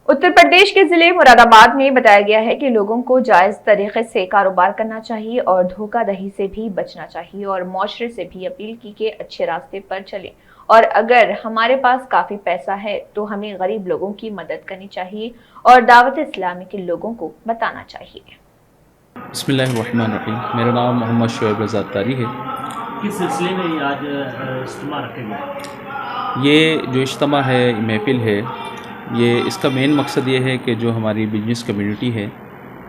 उत्तर प्रदेश के जिले मुरादाबाद में बताया गया है कि लोगों को जायज तरीके से कारोबार करना चाहिए और धोखाधड़ी से भी बचना चाहिए और मुआशरे से भी अपील की कि अच्छे रास्ते पर चलें और अगर हमारे पास काफी पैसा है तो हमें गरीब लोगों की मदद करनी चाहिए और दावत इस्लामी के लोगों को बताना चाहिए। बिस्मिल्लाहिर्रहमानिर्रहीम। मेरा नाम मोहम्मद शोएब रज़ा तारी है। किस सिलसिले में ये आज इज्तिमा रखे गए हैं? ये जो इज्तिमा है, महफ़िल है, ये इसका मेन मकसद ये है कि जो हमारी बिजनेस कम्युनिटी है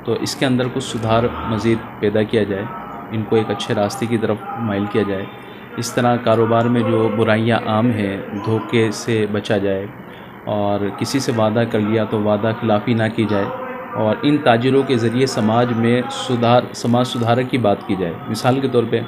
तो इसके अंदर कुछ सुधार मज़ीद पैदा किया जाए, इनको एक अच्छे रास्ते की तरफ माइल किया जाए। इस तरह कारोबार में जो बुराइयां आम हैं, धोखे से बचा जाए और किसी से वादा कर लिया तो वादा खिलाफ़ी ना की जाए और इन ताजिरों के ज़रिए समाज में समाज सुधारक की बात की जाए। मिसाल के तौर पे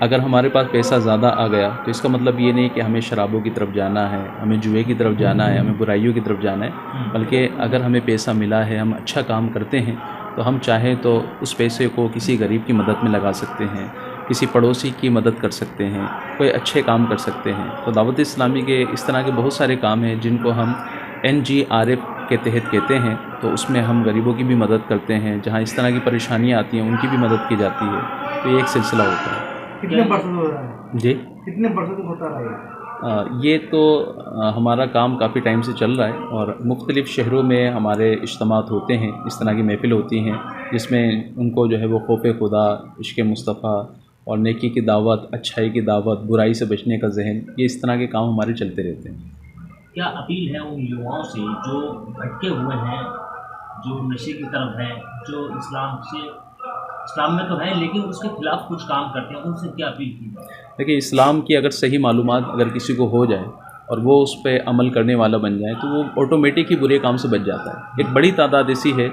अगर हमारे पास पैसा ज़्यादा आ गया तो इसका मतलब ये नहीं कि हमें शराबों की तरफ जाना है, हमें जुए की तरफ जाना है, हमें बुराइयों की तरफ जाना है, बल्कि अगर हमें पैसा मिला है, हम अच्छा काम करते हैं तो हम चाहें तो उस पैसे को किसी गरीब की मदद में लगा सकते हैं, किसी पड़ोसी की मदद कर सकते हैं, कोई अच्छे काम कर सकते हैं। तो दावत इस्लामी के इस तरह के बहुत सारे काम हैं जिनको हम NGRF के तहत कहते हैं। तो उसमें हम गरीबों की भी मदद करते हैं, जहाँ इस तरह की परेशानियाँ आती हैं उनकी भी मदद की जाती है। तो ये एक सिलसिला होता है। कितने परसेंट हो रहा है? जी, कितने परसेंट होता रहा है? ये तो हमारा काम काफ़ी टाइम से चल रहा है और मुख्तलिफ़ शहरों में हमारे इज्तिमात होते हैं, इस तरह की महफ़िल होती हैं जिसमें उनको जो है वो खौफ खुदा, इश्क़ मुस्तफ़ा और नेकी की दावत, अच्छाई की दावत, बुराई से बचने का ज़हन, ये इस तरह के काम हमारे चलते रहते हैं। क्या अपील है उन युवाओं से जो भटके हुए हैं, जो नशे की तरफ हैं, जो इस्लाम में तो है लेकिन उसके खिलाफ कुछ काम करते हैं, उनसे क्या अपील की जाए? देखिए, इस्लाम की अगर सही मालूमात अगर किसी को हो जाए और वो उस पे अमल करने वाला बन जाए तो वो ऑटोमेटिक ही बुरे काम से बच जाता है। एक बड़ी तादाद ऐसी है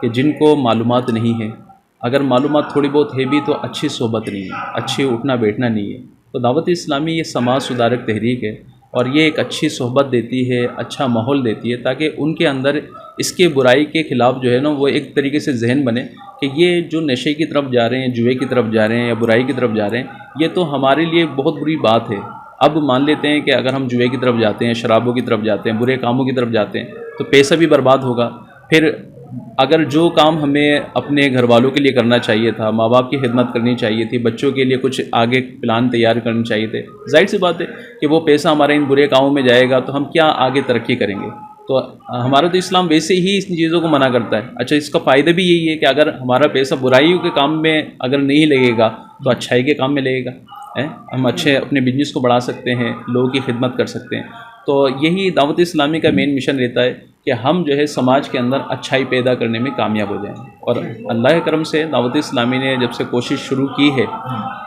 कि जिनको मालूमात नहीं है, अगर मालूमात थोड़ी बहुत है भी तो अच्छी सोबत नहीं है, अच्छी उठना बैठना नहीं है। तो दावत इस्लामी ये समाज सुधारक तहरीक है और ये एक अच्छी सोहबत देती है, अच्छा माहौल देती है ताकि उनके अंदर इसके बुराई के ख़िलाफ़ जो है ना वो एक तरीके से जहन बने कि ये जो नशे की तरफ जा रहे हैं, जुए की तरफ जा रहे हैं या बुराई की तरफ जा रहे हैं, ये तो हमारे लिए बहुत बुरी बात है। अब मान लेते हैं कि अगर हम जुए की तरफ जाते हैं, शराबों की तरफ जाते हैं, बुरे कामों की तरफ जाते हैं तो पैसा भी बर्बाद होगा। फिर अगर जो काम हमें अपने घर वालों के लिए करना चाहिए था, माँ बाप की खिदमत करनी चाहिए थी, बच्चों के लिए कुछ आगे प्लान तैयार करने चाहिए थे, जाहिर सी बात है कि वो पैसा हमारे इन बुरे कामों में जाएगा तो हम क्या आगे तरक्की करेंगे। तो हमारा तो इस्लाम वैसे ही इस चीज़ों को मना करता है। अच्छा, इसका फ़ायदा भी यही है कि अगर हमारा पैसा बुराइयों के काम में अगर नहीं लगेगा तो अच्छाई के काम में लगेगा, है, हम अच्छे अपने बिजनेस को बढ़ा सकते हैं, लोगों की खिदमत कर सकते हैं। तो यही दावत इस्लामी का मेन मिशन रहता है कि हम जो है समाज के अंदर अच्छाई पैदा करने में कामयाब हो जाएं। और अल्लाह के करम से दावत इस्लामी ने जब से कोशिश शुरू की है